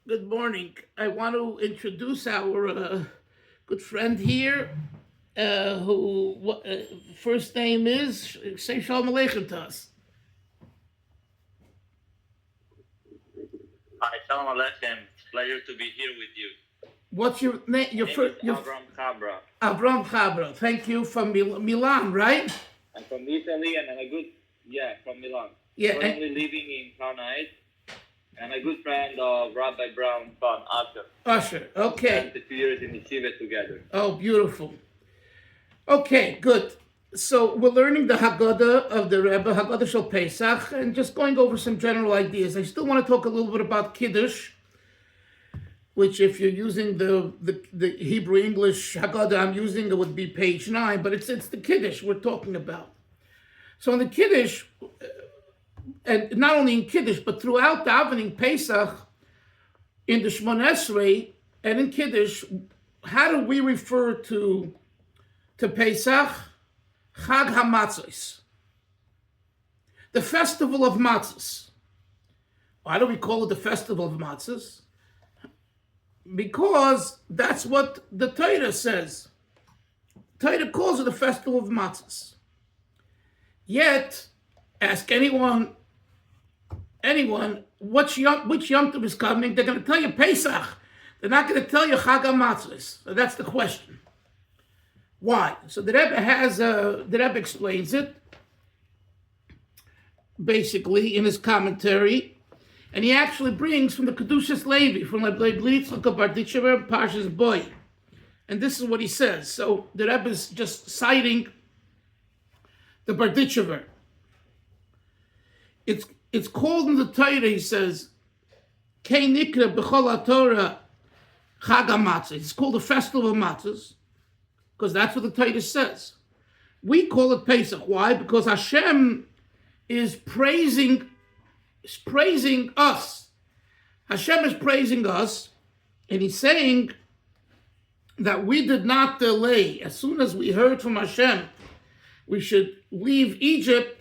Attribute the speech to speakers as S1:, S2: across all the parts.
S1: Good morning. I want to introduce our good friend here, who first name is, say Shalom Aleichem to us.
S2: Hi, Shalom Aleichem. Pleasure to be here with you.
S1: What's your name? Your
S2: Name
S1: first,
S2: is
S1: your
S2: Avram Chabra.
S1: Avram Chabra. Thank you from Milan, right?
S2: I'm from Italy and from Milan.
S1: Yeah.
S2: Currently living in Fahrenheit and a good friend of Rabbi Brown's son, Asher.
S1: Usher. Okay.
S2: Spent a few years in Yeshiva together.
S1: Oh, beautiful. Okay, good. So we're learning the Hagada of the Rebbe, Hagada Shel Pesach, and just going over some general ideas. I still want to talk a little bit about Kiddush, which if you're using the Hebrew English Haggadah I'm using, it would be page 9, but it's the Kiddush we're talking about. So in the Kiddush, and not only in Kiddush, but throughout davening Pesach, in the Shmon Esrei, and in Kiddush, how do we refer to Pesach? Chag HaMatzos, the festival of matzos. Why do we call it the festival of matzos? Because that's what the Torah says. Torah calls it the festival of matzos. Yet, ask anyone, which Yom Tov is coming, they're going to tell you Pesach. They're not going to tell you Chag HaMatzos. So that's the question. Why? So the Rebbe explains it, basically, in his commentary. And he actually brings from the Kedushas Levi, from the Blitzlik of Barditchever, Parshas Boy. And this is what he says. So the Rebbe is just citing the Barditchever. It's called in the Torah, he says, Kei Nikra B'chol HaTorah Chag HaMatzos. It's called the Festival of Matzos, because that's what the Torah says. We call it Pesach. Why? Because Hashem is praising us. Hashem is praising us, and he's saying that we did not delay. As soon as we heard from Hashem, we should leave Egypt.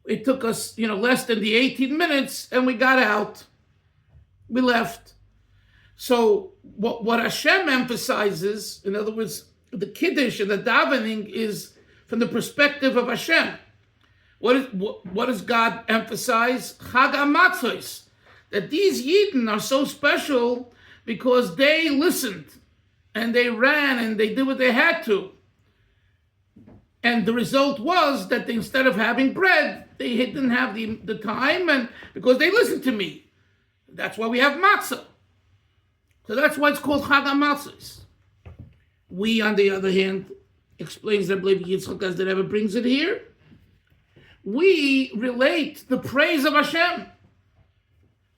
S1: It took us, less than the 18 minutes, and we got out. We left. So what Hashem emphasizes, in other words, the Kiddush and the davening is from the perspective of Hashem. What does God emphasize? Chag HaMatzos. That these Yidden are so special because they listened and they ran and they did what they had to. And the result was that instead of having bread, they didn't have the time, and because they listened to me. That's why we have matzah. So that's why it's called Chag HaMatzos. We, on the other hand, explains that Rebbe Yitzchak as the Rebbe brings it here. We relate the praise of Hashem.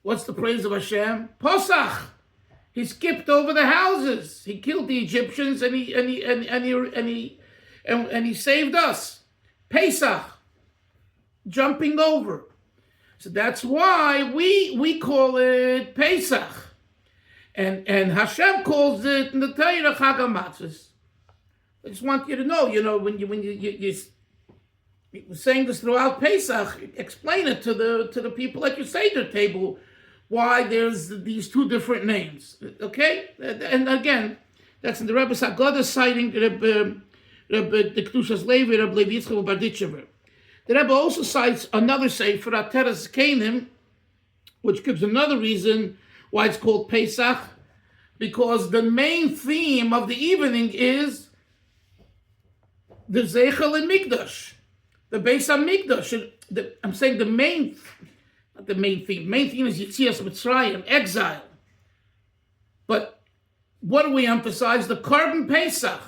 S1: What's the praise of Hashem? Posach. He skipped over the houses. He killed the Egyptians and he saved us. Pesach. Jumping over. So that's why we call it Pesach. And Hashem calls it in the Torah Chag HaMatzos. I just want you to know, when you're saying this throughout Pesach, explain it to the people at your Seder table why there's these two different names. Okay? And again, that's in the Rebbe's Haggadah citing the Kedushas Levi, Rebbe Levi Yitzchak Barditchever. The Rebbe also cites another sefer, Ateres Keinim, which gives another reason why it's called Pesach, because the main theme of the evening is the Zeichel and Mikdash, the Beis HaMikdash. I'm saying not the main theme. Main theme is Yetzias Mitzrayim, exile. But what do we emphasize? The Korban Pesach.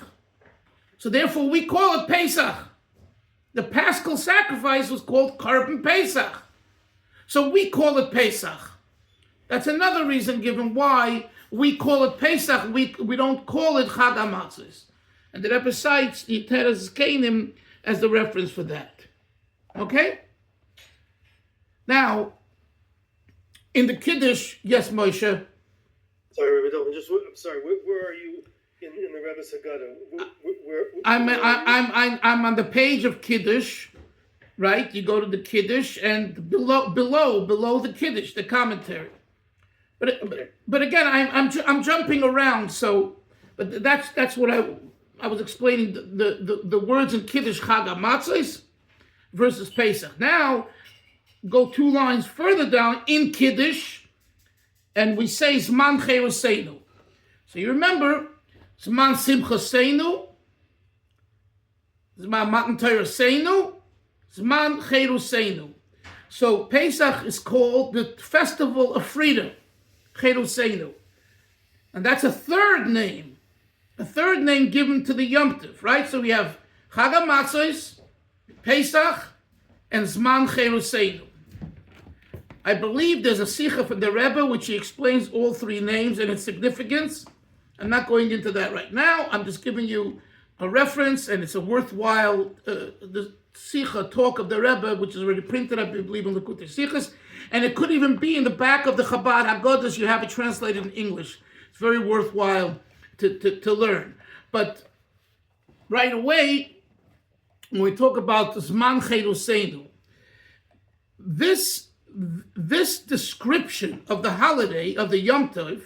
S1: So therefore we call it Pesach. The Paschal sacrifice was called Korban Pesach. So we call it Pesach. That's another reason given why we call it Pesach. We don't call it Chag HaMatzos. And the Rebbe cites the Teres Keinim as the reference for that. Okay? Now, in the Kiddush, yes, Moshe.
S3: Sorry, Rebbe Dalfin, I'm sorry, where are you in the Rebbe's Haggadah?
S1: I'm on the page of Kiddush, right? You go to the Kiddush, and below the Kiddush, the commentary. But again, I'm jumping around. So, but that's what I was explaining the words in Kiddush Chag HaMatzos versus Pesach. Now, go 2 lines further down in Kiddush, and we say Zman Cheruseinu. So you remember Zman Simchaseinu, Zman Matan Toraseinu, Zman Cheruseinu. So Pesach is called the festival of freedom, Cheruseinu, and that's a third name given to the Yom Tov, right? So we have Chag HaMatzos, Pesach, and Zman Cheruseinu. I believe there's a Sikha from the Rebbe which he explains all 3 names and its significance. I'm not going into that right now. I'm just giving you a reference, and it's a worthwhile the Sikha talk of the Rebbe, which is already printed, I believe, in the Likutei Sichos, and it could even be in the back of the Chabad Haggadas. You have it translated in English. It's very worthwhile to learn. But right away, when we talk about Zman Cheruseinu, this description of the holiday of the Yom Tov,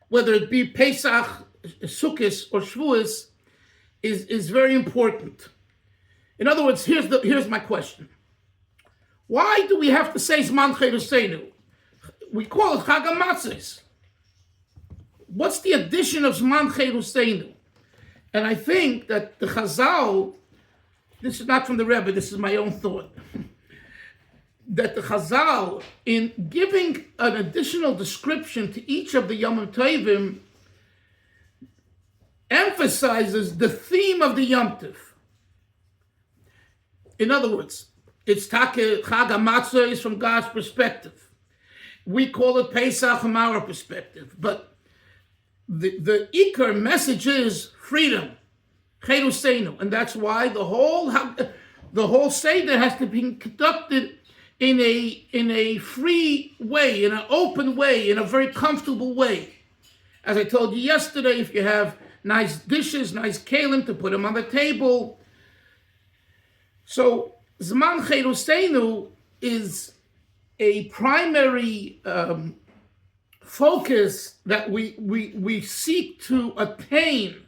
S1: whether it be Pesach, Sukkot, or Shavuos, is very important. In other words, here's my question: why do we have to say Zman Cheruseinu? We call it Chag HaMatzos. What's the addition of Zman Cheruseinu? And I think that the Chazal, this is not from the Rebbe, this is my own thought, that the Chazal, in giving an additional description to each of the Yom Tovim, emphasizes the theme of the Yom Tov. In other words, it's Chag HaMatzos from God's perspective. We call it Pesach from our perspective. But the Iker message is freedom, Cheruseinu, and that's why the whole Seder has to be conducted in a free way, in an open way, in a very comfortable way. As I told you yesterday, if you have nice dishes, nice kalim, to put them on the table. So Zman Cheruseinu is a primary focus that we seek to attain,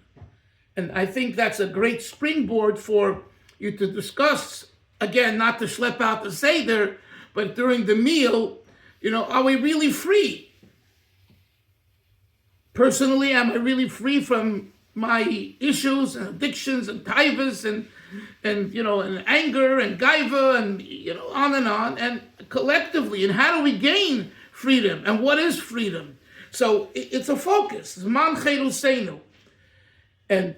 S1: and I think that's a great springboard for you to discuss. Again, not to schlep out the Seder, but during the meal, are we really free? Personally, am I really free from my issues and addictions and taivas and anger and gaiva and on, and collectively, and how do we gain freedom, and what is freedom? So it's a focus, Zman Cheruseinu, and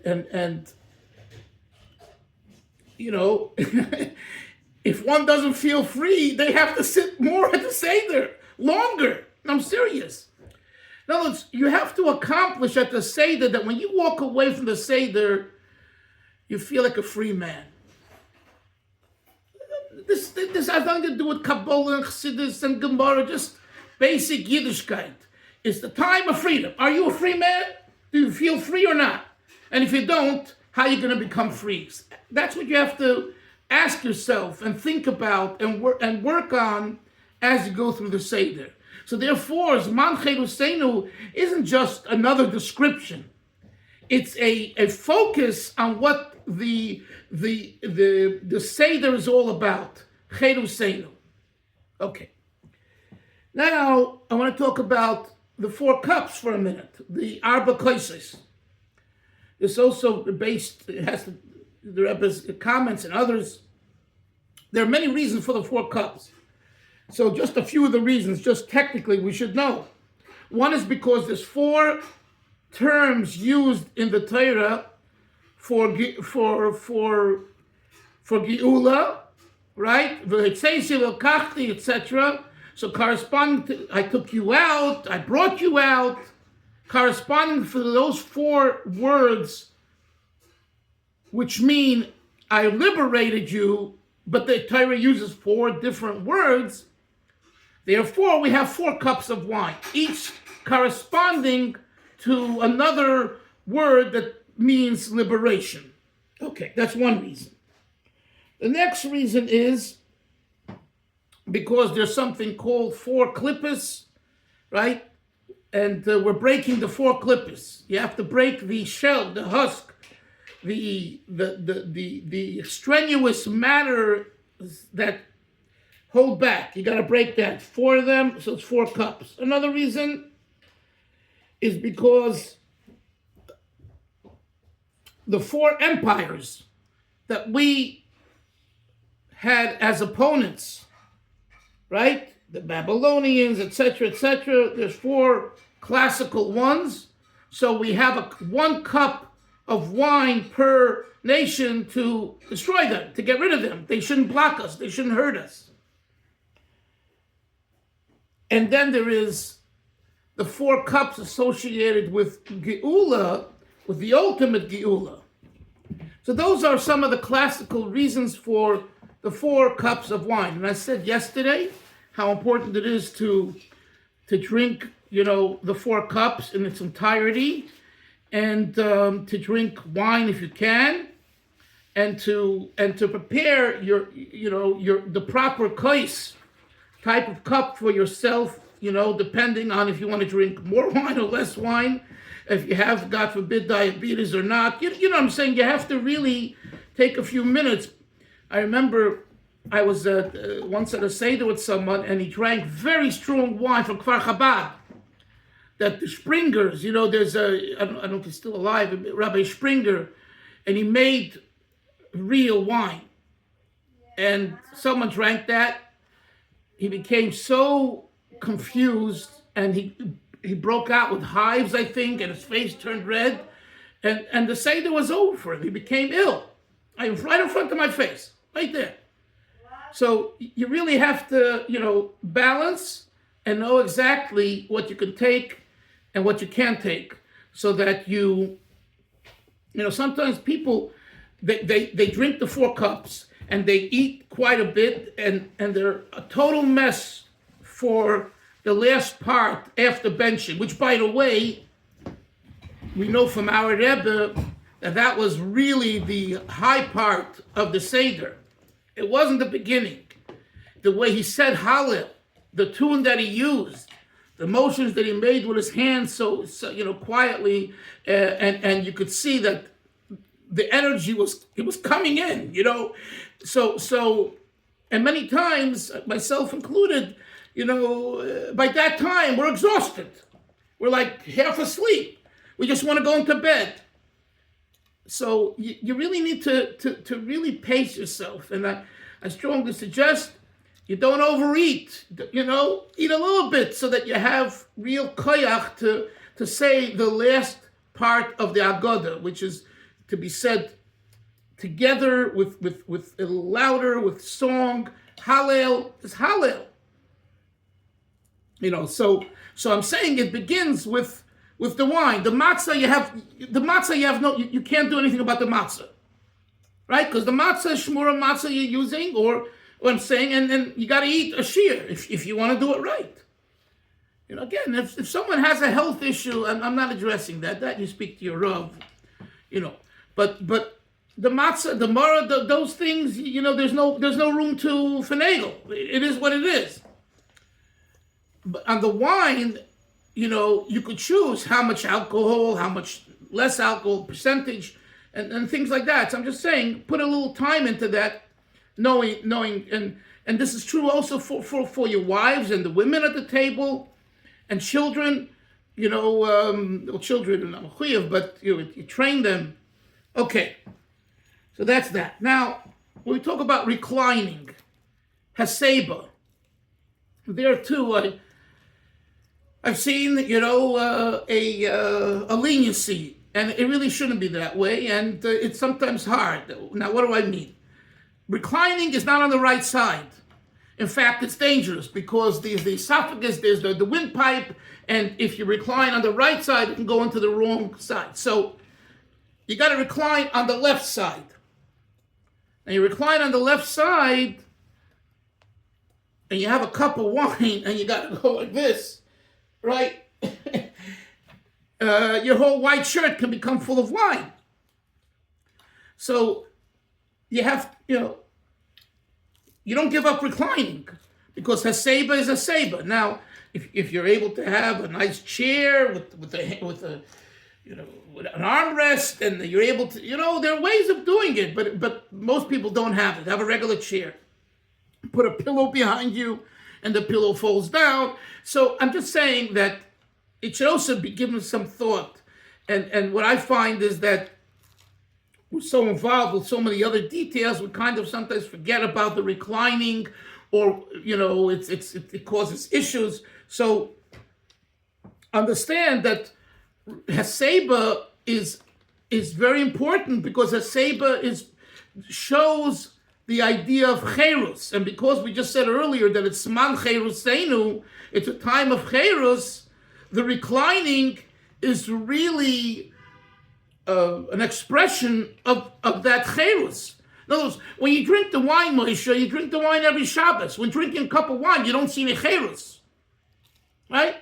S1: if one doesn't feel free, they have to sit more at the Seder, longer. I'm serious. In other words, you have to accomplish at the Seder that when you walk away from the Seder, you feel like a free man. This has nothing to do with Kabbalah and Chassidus and Gemara, just basic Yiddishkeit. It's the time of freedom. Are you a free man? Do you feel free or not? And if you don't, how are you going to become free? That's what you have to ask yourself and think about and work on as you go through the Seder. So therefore, Zman Cheruseinu isn't just another description. It's a focus on what the Seder is all about. Cheruseinu. Okay. Now I want to talk about the 4 cups for a minute. The Arba Koises. It's also based. It has the Rebbe's comments and others. There are many reasons for the 4 cups. So just a few of the reasons, just technically, we should know. One is because there's 4 terms used in the Torah for Geula, right? Etc. So corresponding to, I took you out, I brought you out, corresponding to those 4 words, which mean I liberated you, but the Torah uses 4 different words. Therefore, we have 4 cups of wine, each corresponding to another word that means liberation. Okay, that's one reason. The next reason is because there's something called 4 klippas, right? and we're breaking the 4 clippers. You have to break the shell, the husk, the strenuous matter that hold back. You got to break that. 4 of them, so it's 4 cups. Another reason is because the 4 empires that we had as opponents, right? The Babylonians, etc., etc. There's 4 classical ones. So we have 1 cup of wine per nation to destroy them, to get rid of them. They shouldn't block us. They shouldn't hurt us. And then there is the 4 cups associated with Geula, with the ultimate Geula. So those are some of the classical reasons for the 4 cups of wine. And I said yesterday how important it is to drink, the 4 cups in its entirety, and to drink wine if you can, and to prepare the proper kais type of cup for yourself, depending on if you want to drink more wine or less wine, if you have, God forbid, diabetes or not. You know what I'm saying? You have to really take a few minutes. I remember I was once at a Seder with someone, and he drank very strong wine from Kfar Chabad. That the Springers, there's I don't know if he's still alive, Rabbi Springer, and he made real wine. And someone drank that. He became so confused, and he broke out with hives, I think, and his face turned red. And the Seder was over for him. He became ill. Right in front of my face, right there. So you really have to, balance and know exactly what you can take and what you can't take, so that sometimes people, they drink the 4 cups and they eat quite a bit, and they're a total mess for the last part after benching, which, by the way, we know from our Rebbe that was really the high part of the Seder. It wasn't the beginning. The way he said Hallel, the tune that he used, the motions that he made with his hands, so quietly, and you could see that the energy was coming in, So, and many times, myself included, by that time we're exhausted. We're like half asleep. We just want to go into bed. So you really need to really pace yourself. And I strongly suggest you don't overeat, eat a little bit so that you have real koyach to say the last part of the Hagada, which is to be said together with a little louder, with song. Hallel is Hallel. So I'm saying it begins with the wine. The matzah you can't do anything about the matzah. Right? Because the matzah, shmura matzah you're using, or what I'm saying, and you got to eat a shear if you want to do it right. Again, if someone has a health issue, I'm not addressing that you speak to your Rav, but the matzah, the mara, those things, there's no room to finagle. It is what it is. But on the wine, you could choose how much alcohol, how much less alcohol, percentage, and things like that. So I'm just saying, put a little time into that, knowing, and this is true also for your wives and the women at the table, and children. Children are not mechuyev, but you train them. Okay, so that's that. Now, when we talk about reclining, haseba, there too, I've seen, a leniency, and it really shouldn't be that way, and it's sometimes hard. Now, what do I mean? Reclining is not on the right side. In fact, it's dangerous because there's the esophagus, there's the windpipe, and if you recline on the right side, you can go into the wrong side. So you got to recline on the left side. And you recline on the left side, and you have a cup of wine, and you got to go like this, right? Your whole white shirt can become full of wine. So you have, you don't give up reclining, because haseba is haseba. Now, if you're able to have a nice chair with an armrest, and you're able to, there are ways of doing it, but most people don't have it. Have a regular chair. Put a pillow behind you, and the pillow folds down. So I'm just saying that it should also be given some thought. And what I find is that we're so involved with so many other details, we kind of sometimes forget about the reclining, or it causes issues. So understand that Haseba is very important, because Haseba shows the idea of Cherus, and because we just said earlier that it's Man Cheruseinu, it's a time of Cherus. The reclining is really an expression of that Cherus. In other words, when you drink the wine, Moshe, you drink the wine every Shabbos. When drinking a cup of wine, you don't see any Cherus, right?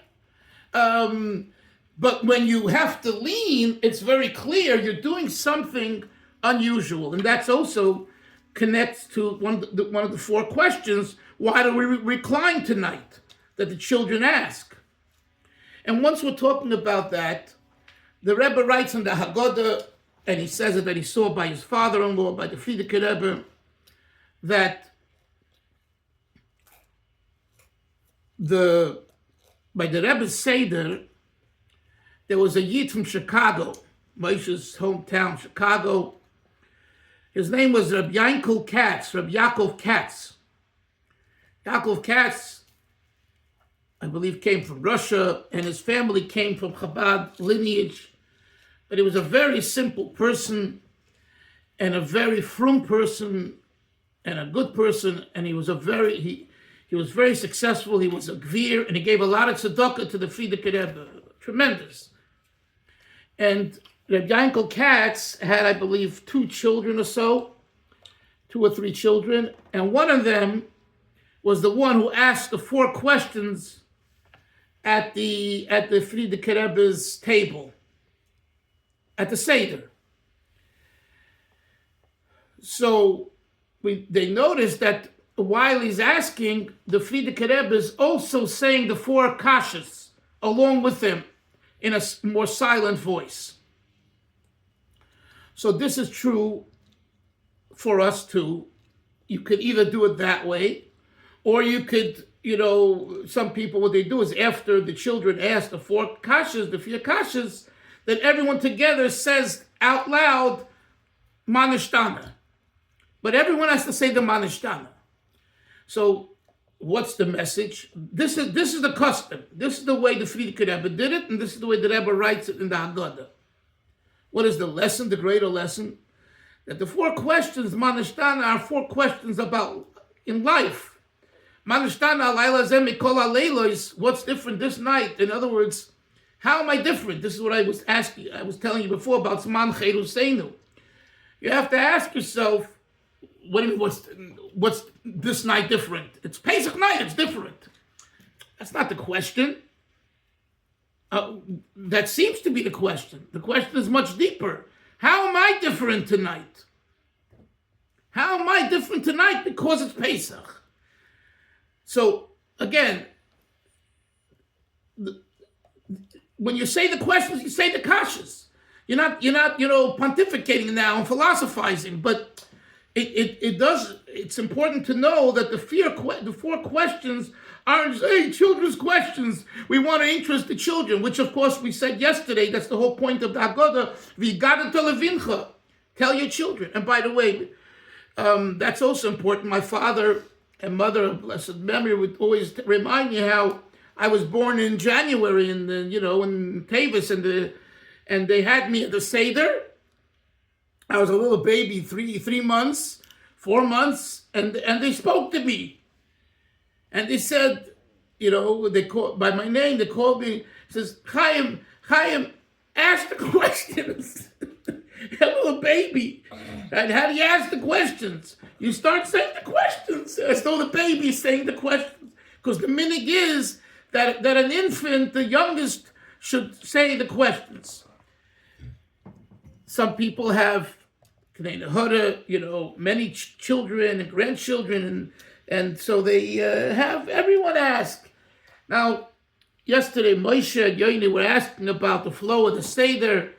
S1: But when you have to lean, it's very clear you're doing something unusual, and that's also connects to one of the four questions: why do we recline tonight? That the children ask. And once we're talking about that, the Rebbe writes in the Hagada, and he says that he saw by his father-in-law, by the Frierdiker Rebbe, that by the Rebbe's Seder, there was a Yid from Chicago, Moshe's hometown, Chicago. His name was Reb Yaakov Katz. Yaakov Katz, I believe, came from Russia, and his family came from Chabad lineage. But he was a very simple person, and a very frum person, and a good person, and he was very successful. He was a gvir, and he gave a lot of tzedakah to the Frierdiker Rebbe. Tremendous. And Reb Yaakov Katz had, I believe, 2 children or so, 2 or 3 children, and one of them was the one who asked the 4 questions at the Frierdiker Rebbe's table, at the Seder. So they noticed that while he's asking, the Frierdiker Rebbe is also saying the 4 kashas along with him in a more silent voice. So this is true for us too. You could either do it that way, or you could, some people, what they do is after the children ask the 4 kashas, then everyone together says out loud, Manishtana. But everyone has to say the Manishtana. So what's the message? This is the custom. This is the way the Frierdiker Rebbe did it, and this is the way the Rebbe writes it in the Hagada. What is the lesson, the greater lesson? That the 4 questions, Manishtana, are 4 questions about in life. Manishtana, Laila Zemi Kola Leilois, what's different this night? In other words, how am I different? This is what I was asking. I was telling you before about Zman Cheruseinu. You have to ask yourself, what do you mean, what's this night different? It's Pesach night, it's different. That's not the question. That seems to be the question. The question is much deeper. How am I different tonight? How am I different tonight? Because it's Pesach. So, again, when you say the questions, you say the kashas. You're not pontificating now and philosophizing, but it's important to know that the 4 questions aren't, hey, children's questions. We want to interest the children, which of course we said yesterday, that's the whole point of the Hagada. V'gada televincha. Tell your children. And by the way, that's also important. My father and mother of blessed memory would always remind me how I was born in January in Tavis, and they had me at the Seder. I was a little baby, 3 months, 4 months, and they spoke to me. And they said, they called by my name, they called me, says, Chaim, ask the questions. A little baby. And how do you ask the questions? You start saying the questions, as though the baby is saying the questions. Because the minig is that an infant, the youngest, should say the questions. Some people have many children and grandchildren, and so they have everyone ask. Now, yesterday Moshe and Yoini were asking about the flow of the Seder.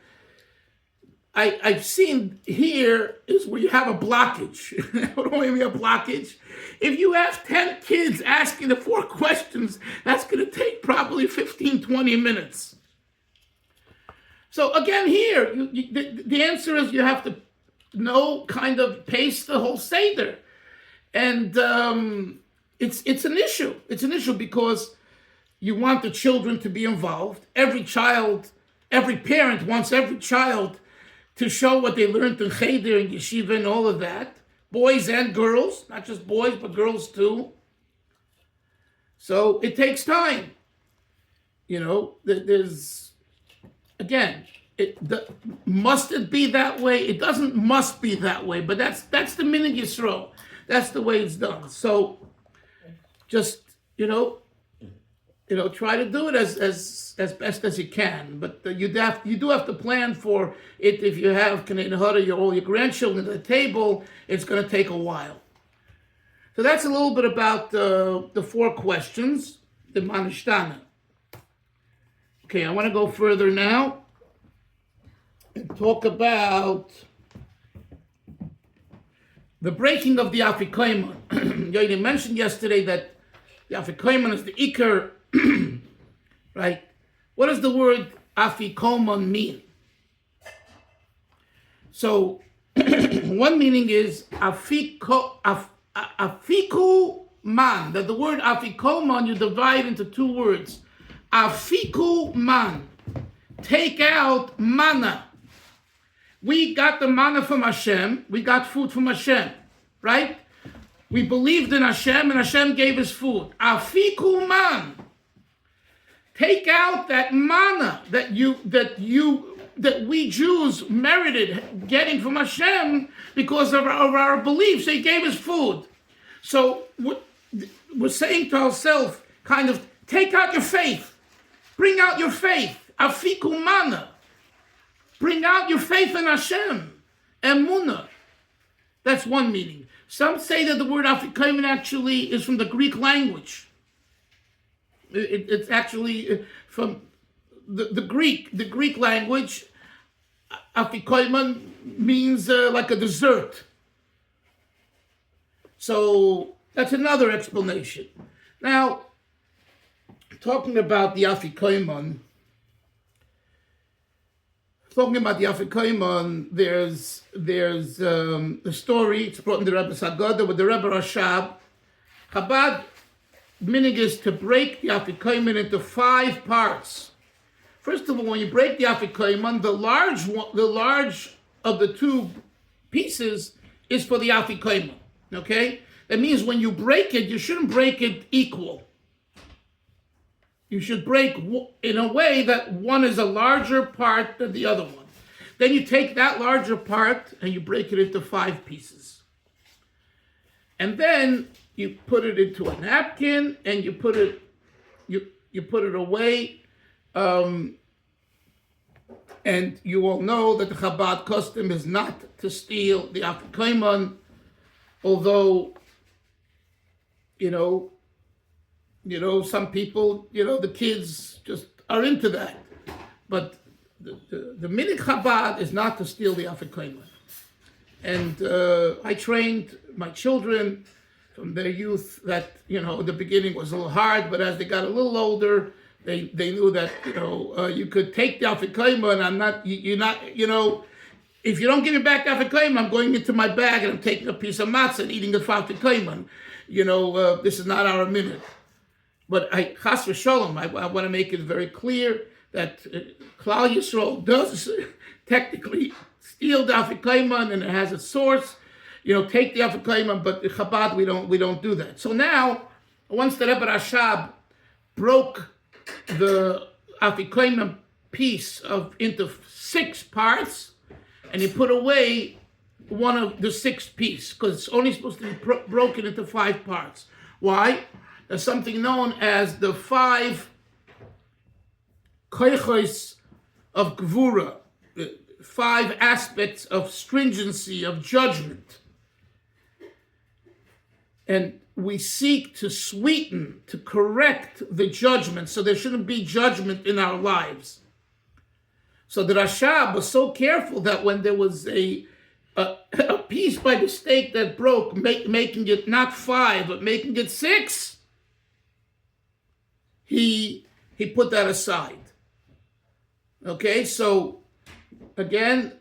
S1: I've seen here is where you have a blockage. What do I mean a blockage? If you have 10 kids asking the 4 questions, that's going to take probably 15, 20 minutes. So again here, the answer is you have to kind of pace the whole Seder. And it's an issue. It's an issue because you want the children to be involved. Every parent wants every child to show what they learned in Cheder and Yeshiva and all of that. Boys and girls, not just boys, but girls too. So it takes time. There's, again, must it be that way? It doesn't must be that way, but that's the minhag Yisrael. That's the way it's done. So just, try to do it as best as you can. But you do have to plan for it. If you have all your grandchildren at the table, it's going to take a while. So that's a little bit about the 4 questions, the Manishtana. Okay, I want to go further now and talk about the breaking of the Afikomon. You mentioned yesterday that the Afikomon is the Iker, right? What does the word Afikomon mean? So, one meaning is Afikuman. That the word Afikomon you divide into 2 words. Afikuman, take out manna. We got the manna from Hashem. We got food from Hashem, right? We believed in Hashem, and Hashem gave us food. Afikuman, take out that manna that we Jews merited getting from Hashem because of our beliefs. He gave us food. So we're saying to ourselves, kind of, take out your faith. Bring out your faith. Afikumana. Bring out your faith in Hashem. Emunah. That's one meaning. Some say that the word Afikomon actually is from the Greek language. It's actually from the Greek language. Afikomon means like a dessert. So that's another explanation. Now, talking about the Afikomon, there's a story. It's brought in the Rebbe's Hagada with the Rebbe Rashab. Chabad minhag is to break the Afikomon into 5 parts. First of all, when you break the Afikomon, the large of the 2 pieces is for the Afikomon. Okay, that means when you break it, you shouldn't break it equal. You should break in a way that one is a larger part than the other one. Then you take that larger part and you break it into 5 pieces. And then you put it into a napkin and you put it away. And you all know that the Chabad custom is not to steal the Afikomon, although, some people, the kids just are into that. But the minhag Chabad is not to steal the Afikomon. And I trained my children from their youth that, the beginning was a little hard, but as they got a little older, they knew that, you could take the Afikomon. If you don't give me back the Afikomon, I'm going into my bag and I'm taking a piece of matzah and eating the Afikomon. This is not our minhag. But chas v'sholom, I want to make it very clear that Klal Yisrael does technically steal the Afikomon and it has a source. Take the Afikomon, but the Chabad we don't do that. So now, once the Rebbe Rashab broke the Afikomon piece into 6 parts, and he put away one of the 6th piece because it's only supposed to be broken into 5 parts. Why? There's something known as the 5 koichos of gvura, 5 aspects of stringency, of judgment. And we seek to sweeten, to correct the judgment, so there shouldn't be judgment in our lives. So the Rashab was so careful that when there was a piece by mistake that broke, making it not 5, but making it 6, he put that aside. Okay, so again,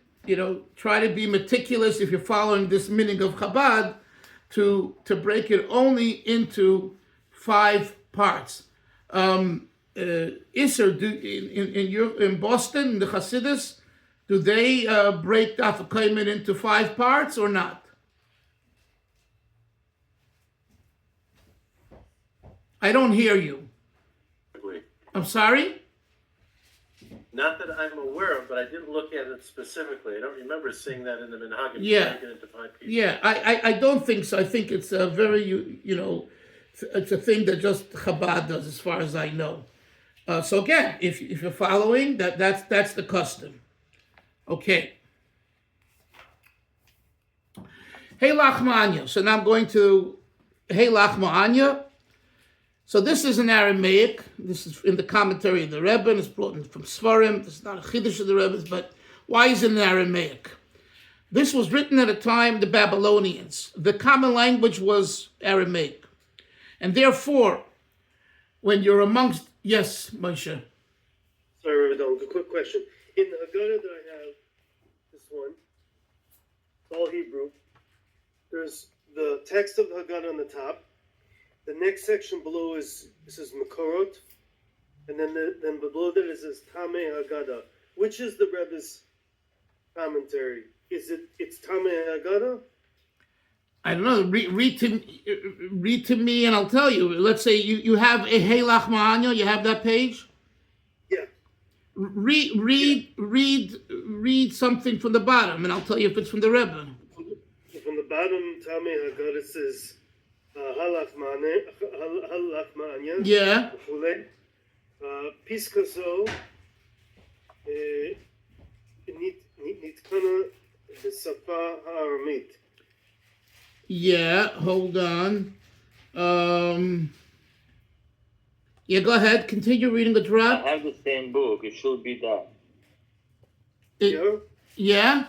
S1: try to be meticulous if you're following this meaning of Chabad, to break it only into 5 parts. Isser, in Boston, in the Hasidus, do they break the Afikomon into 5 parts or not? I don't hear you. I'm sorry?
S4: Not that I'm aware of, but I didn't look at it specifically. I don't remember seeing that in the Minhagim.
S1: Yeah.
S4: Break it into 5 pieces.
S1: Yeah, I don't think so. I think it's a very, it's a thing that just Chabad does, as far as I know. So again, if you're following, that's the custom. Okay. Hey Lachma Anya. So now I'm going to Hey Lachma Anya. So this is in Aramaic. This is in the commentary of the Rebbe, and it's brought in from Svarim. This is not a Chiddush of the Rebbe's, but why is it in Aramaic? This was written at a time, the Babylonians. The common language was Aramaic. And therefore, when you're amongst... Yes, Moshe.
S3: Sorry, Rebbe, a quick question. In the Hagada that I have, this one, it's all Hebrew. There's the text of the Haggadah on the top. The next section below is Makorot, and then below that is this Tameh Haggadah. Which is the Rebbe's commentary? It's Tameh Haggadah?
S1: I don't know. Read to me, and I'll tell you. Let's say you have a Hey Lachma Anya. You have that page.
S3: Yeah.
S1: Read something from the bottom, and I'll tell you if it's from the Rebbe.
S3: From the bottom, Tameh Haggadah says. Lachma Anya.
S1: Yeah.
S3: Piskazo Nitkana Safa Aramit.
S1: Yeah, hold on. Yeah, go ahead. Continue reading the drop.
S2: I have the same book. It should be that.
S1: Yeah?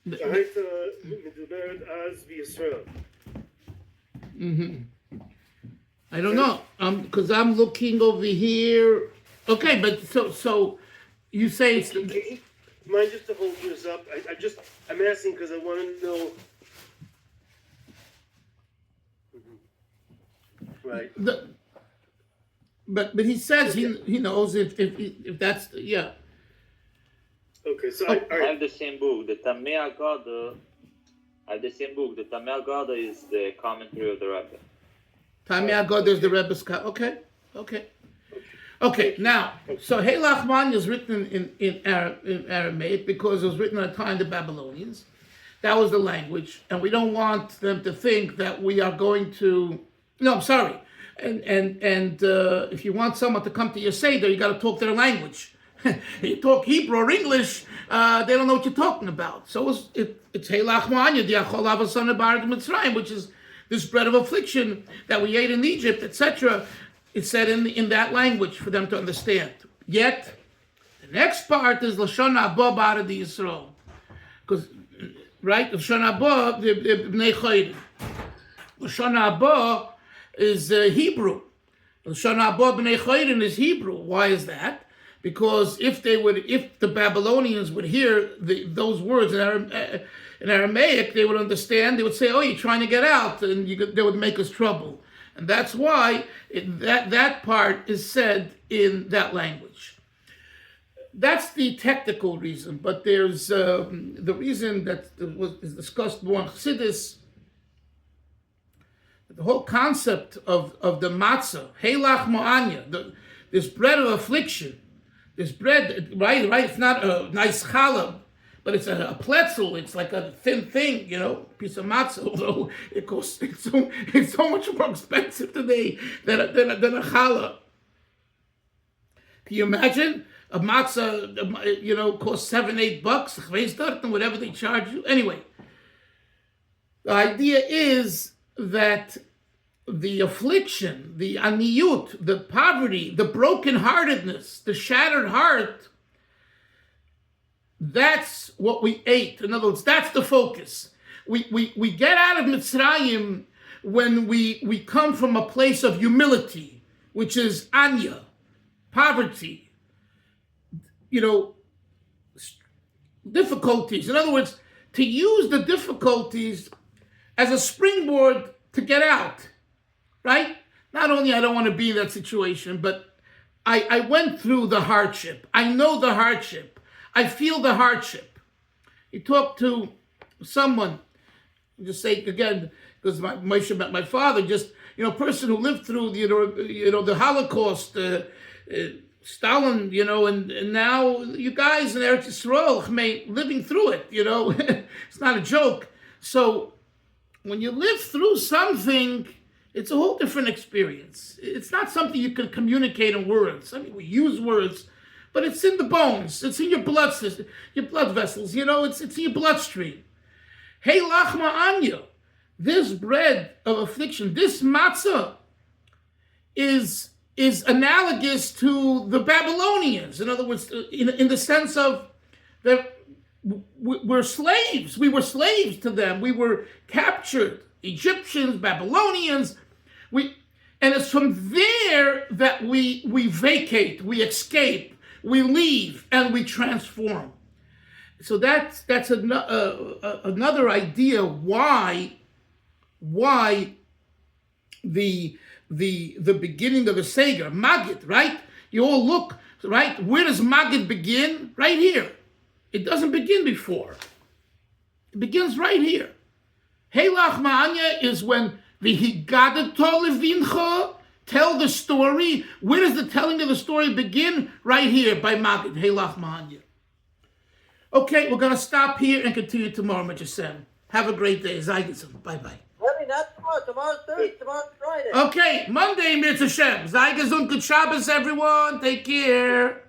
S3: שהייתה מדוברת אז בישראל.
S1: I don't know, because I'm looking over here. Okay, but so you say it's...
S3: Mind just to hold yours up. I'm asking because I want to know. Right.
S1: But he says he knows if that's
S3: Okay, so
S2: I have the same book. The Tameh Haggadah. I have the same book. The Tameh Haggadah is the commentary of the Rebbe.
S1: Tameh Haggadah is the Rebbe's. Okay. Now, so Hey Lachman is written in Aramaic because it was written at a time of the Babylonians. That was the language, and we don't want them to think that we are going to. No, I'm sorry. And if you want someone to come to your Seder, you got to talk their language. You talk Hebrew or English, they don't know what you're talking about. So it's Hey Lachma Anya, Diachol Avasana Barat Mitzrayim, which is this bread of affliction that we ate in Egypt, etc. It's said in that language for them to understand. Yet, the next part is Lashon Haba Barad Yisrael. Because, right, Lashon Haba, the Bnei Chaydim. Lashon Haba is Hebrew. Lashon Haba Bnei Chaydim is Hebrew. Why is that? Because if the Babylonians would hear those words in Aramaic, they would understand. They would say, "Oh, you're trying to get out," and they would make us trouble. And that's why that part is said in that language. That's the technical reason, but there's the reason that is discussed more in Chassidus. The whole concept of the matzah, Hey Lachma Anya, this bread of affliction. This bread, right? It's not a nice challah, but it's a pretzel. It's like a thin thing, piece of matzah. Although it's so much more expensive today than a challah. Can you imagine a matzah? Costs $7-8, and whatever they charge you. Anyway, the idea is that the affliction, the aniyut, the poverty, the brokenheartedness, the shattered heart, that's what we ate. In other words, that's the focus. We get out of Mitzrayim when we come from a place of humility, which is Anya, poverty, difficulties. In other words, to use the difficulties as a springboard to get out, right? Not only I don't want to be in that situation, but I went through the hardship. I know the hardship. I feel the hardship. You talk to someone, just say again, because Moshe met my father, just, a person who lived through, the Holocaust, Stalin, and now you guys in Eretz Yisrael, living through it, it's not a joke. So when you live through something, it's a whole different experience. It's not something you can communicate in words. I mean, we use words, but it's in the bones. It's in your blood system, your blood vessels. It's in your bloodstream. Hey, Lachma, Anya, this bread of affliction, this matzah is analogous to the Babylonians. In other words, in the sense of that we're slaves. We were slaves to them. We were captured. Egyptians, Babylonians. And it's from there that we vacate, we escape, we leave, and we transform. So that's another idea why the beginning of the Seder, Magid, right? You all look, right? Where does Magid begin? Right here. It doesn't begin before. It begins right here. Hey Lachma Anya is when the Hagada Levincha tell the story. Where does the telling of the story begin? Right here by Magid. Hey Lachma Anya. Okay, we're going to stop here and continue tomorrow, Majasem. Have a great day. Zaygitzim. Bye-bye.
S5: Rebbe, not tomorrow. Tomorrow's Thursday. Tomorrow's Friday.
S1: Okay, Monday, Mitzvah Shem. Zaygitzim. Good Shabbos, everyone. Take care.